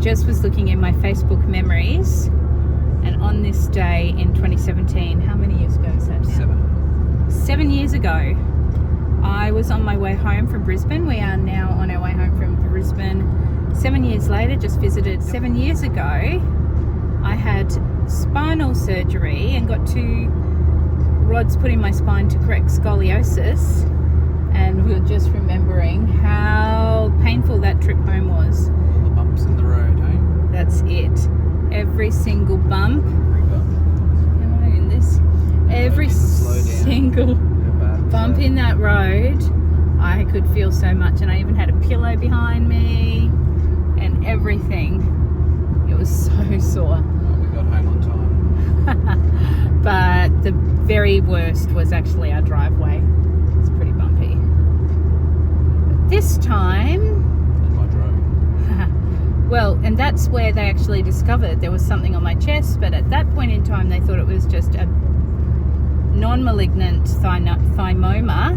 just was looking in my Facebook memories, and on this day in 2017, how many years ago is that now? 7 years ago, I was on my way home from Brisbane. We are now on our way home from Brisbane. 7 years later, just visited. 7 years ago, I had spinal surgery and got 2 rods put in my spine to correct scoliosis. And we were just remembering how painful that trip home was. All the bumps in the road, eh? That's it. Every single bump. Am I in this? Every single bump in that road, I could feel so much. And I even had a pillow behind me and everything. It was so sore. Well, we got home on time. But the very worst was actually our driveway. It's pretty bumpy. But this time, In my driving. well, and that's where they actually discovered there was something on my chest, but at that point in time they thought it was just a non-malignant thymoma.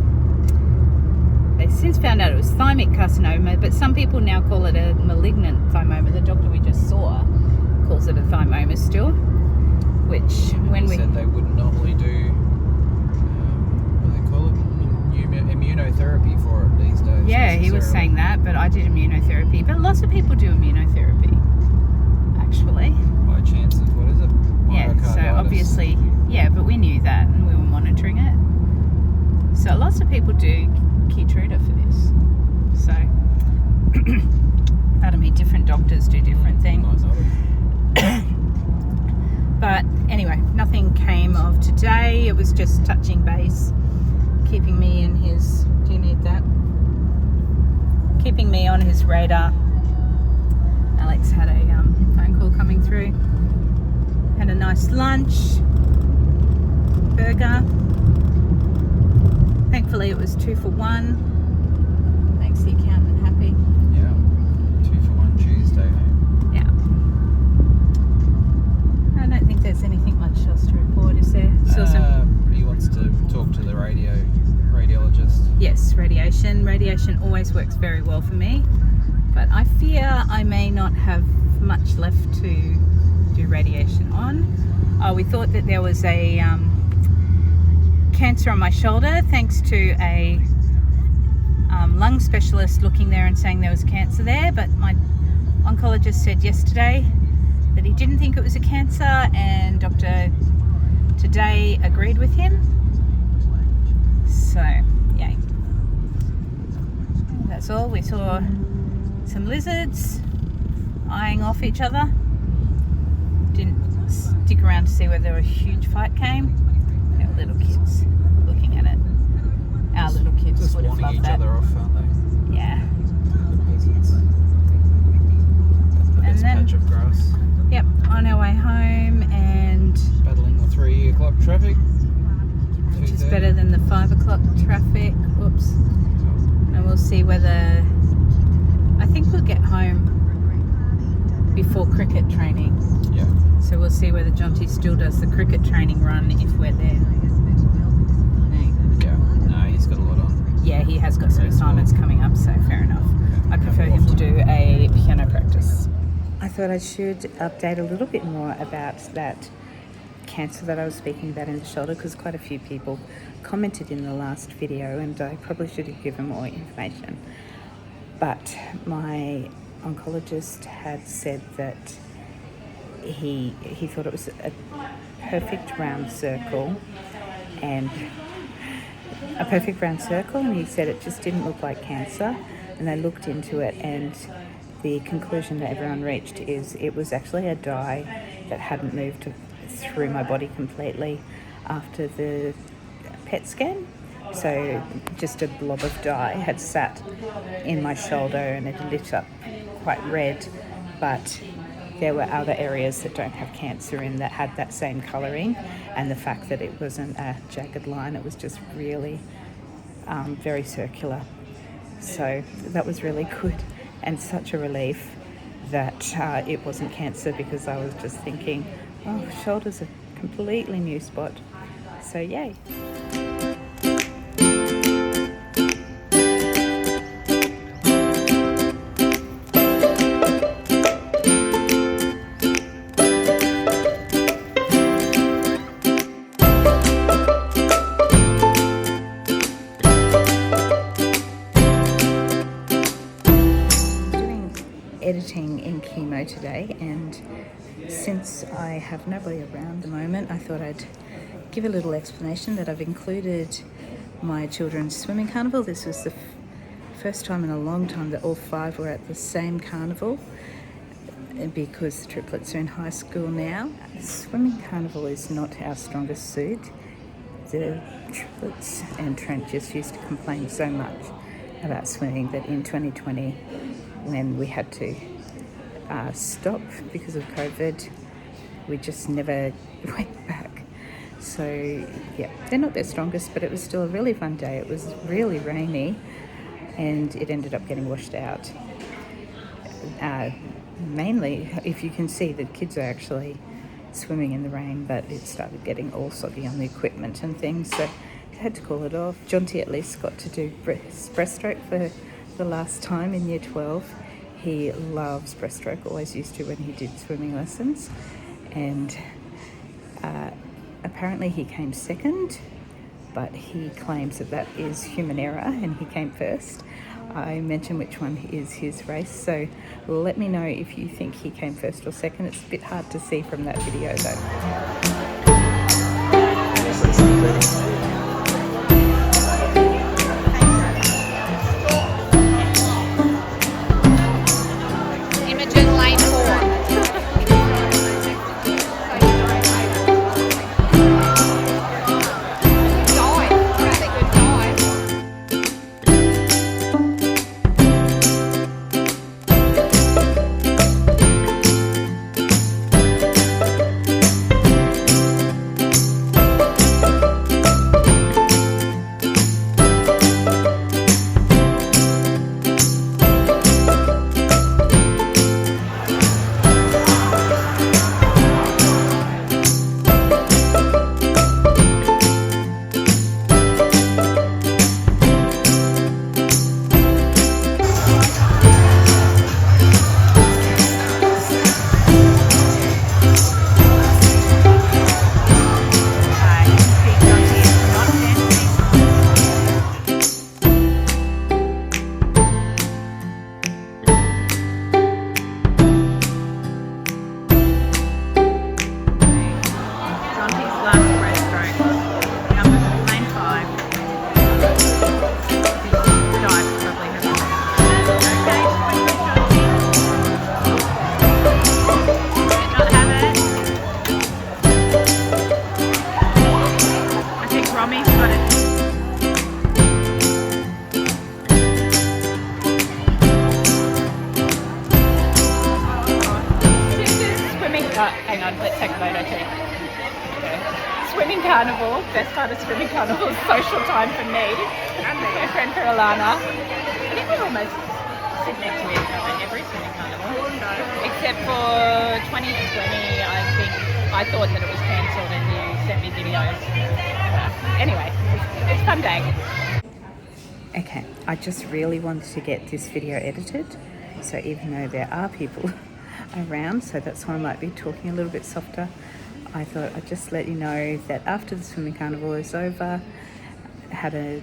They since found out it was thymic carcinoma, but some people now call it a malignant thymoma. The doctor we just saw calls it a thymoma still, which when we said they wouldn't normally do what do they call it, immunotherapy for it these days. yeah, he was saying that, but I did immunotherapy. But lots of people do immunotherapy, actually. By chance of, what is it? Yeah, so Myocarditis. obviously, yeah, but we knew that and we were monitoring it. So lots of people do Keytruda for this. So, pardon me, different doctors do different things. Nice. But anyway, nothing came of today. It was just touching base, keeping me in his, do you need that? Keeping me on his radar. Alex had a phone call coming through. Had a nice lunch, burger. Thankfully it was 2 for 1. Makes the accountant happy. Yeah. 2 for 1 Tuesday. Yeah. I don't think there's anything much else to report, is there? He wants to talk to the radiologist. Yes, radiation. Radiation always works very well for me, but I fear I may not have much left to do radiation on. We thought that there was a cancer on my shoulder, thanks to a lung specialist looking there and saying there was cancer there, but my oncologist said yesterday that he didn't think it was a cancer, and Dr. today agreed with him. So, yay. That's all. We saw some lizards eyeing off each other. Didn't stick around to see whether a huge fight came. Our little kids looking at it. Our little kids Just would have warning loved each that. other off, aren't they? Yeah. The lizards. The best then- patch of grass. Yep, on our way home, and Battling the 3 o'clock traffic. which is 2:30. better than the 5 o'clock traffic. Whoops. And we'll see whether, I think we'll get home before cricket training. Yeah. So we'll see whether Jonty still does the cricket training run if we're there. Yeah. No, he's got a lot on. Yeah, he has got some assignments coming up, so fair enough. I prefer him to do a piano practice. I thought I should update a little bit more about that cancer that I was speaking about in the shoulder, because quite a few people commented in the last video and I probably should have given more information. But my oncologist had said that he thought it was a perfect round circle, and he said it just didn't look like cancer, and they looked into it, and the conclusion that everyone reached is it was actually a dye that hadn't moved through my body completely after the PET scan. So just a blob of dye had sat in my shoulder and it lit up quite red, but there were other areas that don't have cancer in that had that same colouring, and the fact that it wasn't a jagged line, it was just really very circular. So that was really good and such a relief that it wasn't cancer, because I was just thinking, oh, shoulder's a completely new spot. So yay. editing in chemo today, and since I have nobody around at the moment, I thought I'd give a little explanation that I've included my children's swimming carnival. This was the first time in a long time that all 5 were at the same carnival, because the triplets are in high school now. Swimming carnival is not our strongest suit. The triplets and Trent just used to complain so much about swimming that in 2020, when we had to stop because of COVID, we just never went back. So yeah, they're not their strongest, but it was still a really fun day. It was really rainy and it ended up getting washed out. Mainly, if you can see, the kids are actually swimming in the rain, but it started getting all soggy on the equipment and things, so I had to call it off. Jonty at least got to do breaststroke for the last time in year 12. He loves breaststroke, always used to when he did swimming lessons, and apparently he came second, but he claims that is human error and he came first. I mentioned which one is his race, so let me know if you think he came first or second. It's a bit hard to see from that video though. Hang on, let's take a photo too. Okay. Swimming carnival, best part of swimming carnival is social time for me and my friend Carolina. I think we've almost sit next to each other every swimming carnival. No. Except for 2020, I think I thought that it was cancelled and you sent me videos. Anyway, it's a fun day. Okay, I just really wanted to get this video edited, so even though there are people around, so that's why I might be talking a little bit softer, I thought I'd just let you know that after the swimming carnival is over, had a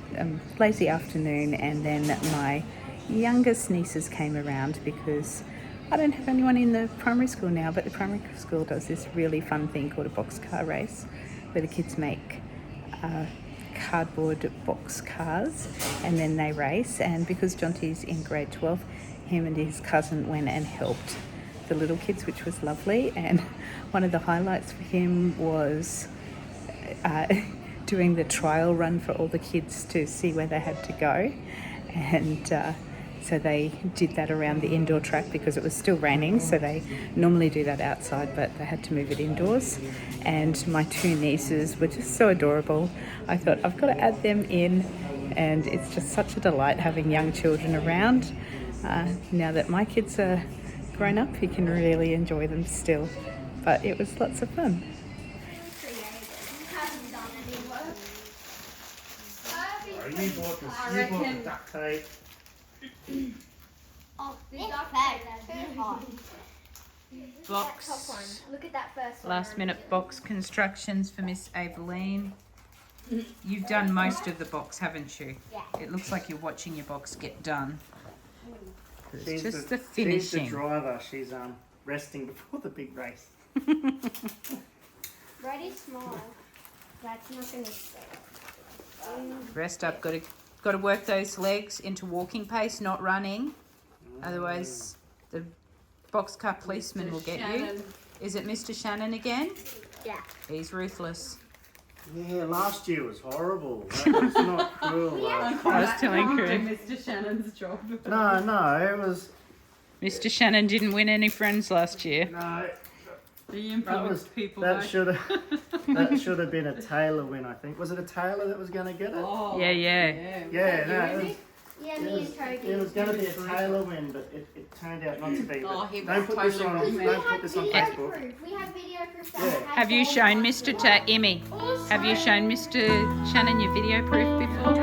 lazy afternoon, and then my youngest nieces came around because I don't have anyone in the primary school now, but the primary school does this really fun thing called a boxcar race where the kids make cardboard box cars and then they race. And because Jonty's in grade 12, him and his cousin went and helped the little kids, which was lovely. And one of the highlights for him was doing the trial run for all the kids to see where they had to go. And so they did that around the indoor track because it was still raining, so they normally do that outside, but they had to move it indoors. And my two nieces were just so adorable. I thought, I've got to add them in, and it's just such a delight having young children around. Now that my kids are grown up, you can really enjoy them still, but it was lots of fun. You bought the duct tape. Oh, the duct tape. Box. Look at that first one. Last minute box constructions for Miss Aveline. You've done most of the box, haven't you? Yeah. It looks like you're watching your box get done. It's just the She's finishing. the driver. She's resting before the big race. Ready small. That's not gonna stay. Rest up. Got to work those legs into walking pace, not running. Otherwise, the boxcar policeman will get you. Is it Mr. Shannon again? Yeah. He's ruthless. Yeah, last year was horrible. That was not cool. I was telling Crew. Mr. Shannon's job. No, it was Mr. Shannon didn't win any friends last year. no. He That influenced people. that should have been a Taylor win. I think was it a Taylor that was going to get it? Oh, Yeah. Yeah, no, Yeah, it me was, and Toby. it was going to be a Taylor win, but it turned out not to be. Oh, But he don't was put this totally on. wrong, Don't put this on video Facebook. proof. We have video proof that Yeah. had Have you gold shown on Mr. it. Emmy? Have you shown Mr. Shannon your video proof before?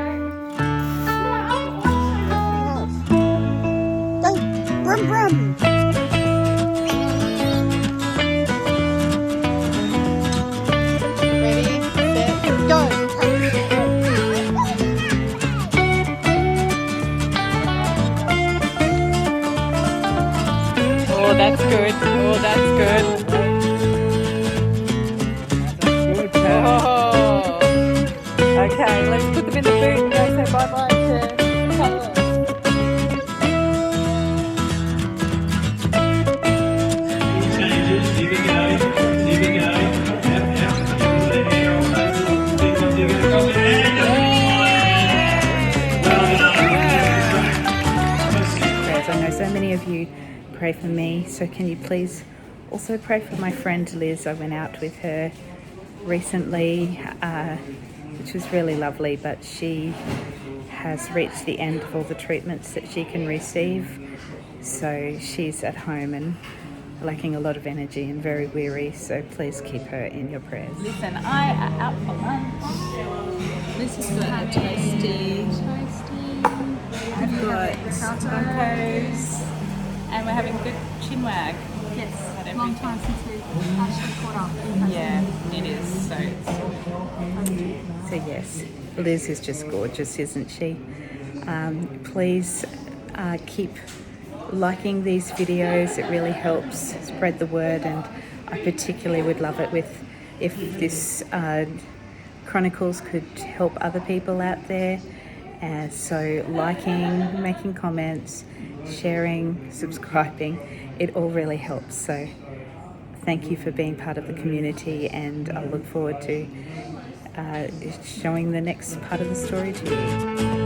Brum brum. Ready, set, go. Oh, that's good. Oh, that's good. Oh. Okay, let's put them in the boot and go say bye-bye to Colour. Changes, here we go, here we go. Yep, the hair on those little big ones, you're gonna go there. Well done. Prayers. I know so many of you pray for me, so can you please also pray for my friend Liz? I went out with her recently, which was really lovely, but she has reached the end of all the treatments that she can receive, so she's at home and lacking a lot of energy and very weary, so please keep her in your prayers. Liz and I are out for lunch. Liz has got a toasty. I've got tacos, and we're having a good chinwag. Yes, Had long everything. time since we've actually caught up. Yeah, it is. So yes, Liz is just gorgeous, isn't she? Please keep liking these videos. It really helps spread the word, and I particularly would love it if this chronicles could help other people out there. So liking, making comments, sharing, subscribing, it all really helps. So thank you for being part of the community, and I look forward to showing the next part of the story to you.